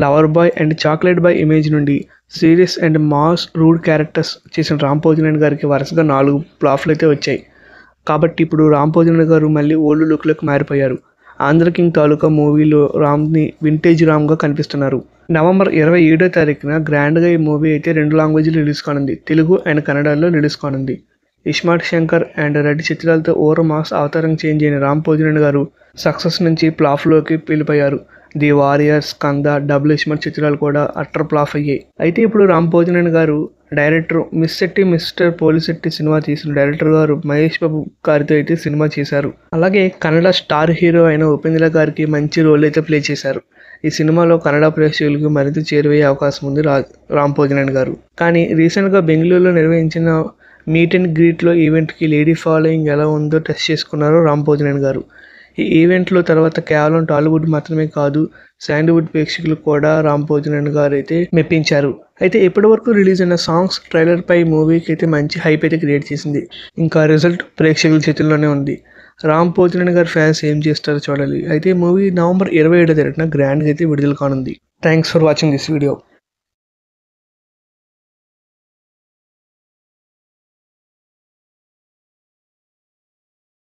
Lover boy and chocolate boy image నుండి serious and mass rude characters చేసిన రామ్ పోతినేని గారికి వరుసగా 4 ఫ్లాప్లు అయితే వచ్చాయి. కాబట్టి ఇప్పుడు రామ్ పోతినేని గారు మళ్ళీ ఓల్డ్ లుక్లోకి మారిపోయారు. ఆంధ్ర కింగ్ తాలూకా మూవీలో రామ్ని వింటేజ్ రామ్గా కనిపిస్తున్నారు. నవంబర్ 27వ తారీఖున గ్రాండ్గా ఈ మూవీ అయితే 2 లాంగ్వేజ్లో రిలీజ్ కానుంది. తెలుగు అండ్ కన్నడలో రిలీజ్ కానుంది. ఇస్మార్ట్ శంకర్ అండ్ రెడ్డి చిత్రాలతో ఓవర్ మాస్ అవతారం చేంజ్ అయిన రామ్ పోతినేని గారు సక్సెస్ నుంచి ఫ్లాప్లోకి వెళ్ళిపోయారు. ది వారియర్స్, కంద, డబుల్ ఇస్మార్ట్ చిత్రాలు కూడా అట్టర్ ఫ్లాప్ అయ్యాయి. అయితే ఇప్పుడు రామ్ పోతినేని గారు డైరెక్టర్ మిస్సెట్టి మిస్టర్ పోలిశెట్టి సినిమా తీసిన డైరెక్టర్ గారు మహేష్ బాబు గారితో అయితే సినిమా చేశారు. అలాగే కన్నడ స్టార్ హీరో అయిన ఉపేంద్ర గారికి మంచి రోల్ అయితే ప్లే చేశారు. ఈ సినిమాలో కన్నడ ప్రేక్షకులకు మరింత చేరువయ్యే అవకాశం ఉంది రామ్ పోతినేని గారు. కానీ రీసెంట్గా బెంగళూరులో నిర్వహించిన మీట్ అండ్ గ్రీట్లో ఈవెంట్కి లేడీ ఫాలోయింగ్ ఎలా ఉందో టెస్ట్ చేసుకున్నారు రామ్ పోతినేని గారు. ఈ ఈవెంట్లో తర్వాత కేవలం టాలీవుడ్ మాత్రమే కాదు, శాండీవుడ్ ప్రేక్షకులు కూడా రామ్ పోతినేని గారు అయితే మెప్పించారు. అయితే ఇప్పటి వరకు రిలీజ్ అయిన సాంగ్స్ ట్రైలర్ పై మూవీకి అయితే మంచి హైప్ అయితే క్రియేట్ చేసింది. ఇంకా రిజల్ట్ ప్రేక్షకుల చేతుల్లోనే ఉంది. రామ్ పోతినేని గారి ఫ్యాన్స్ ఏం చేస్తారో చూడాలి. అయితే మూవీ నవంబర్ 27వ తారీఖున గ్రాండ్గా అయితే విడుదల కానుంది. Thanks for watching this video.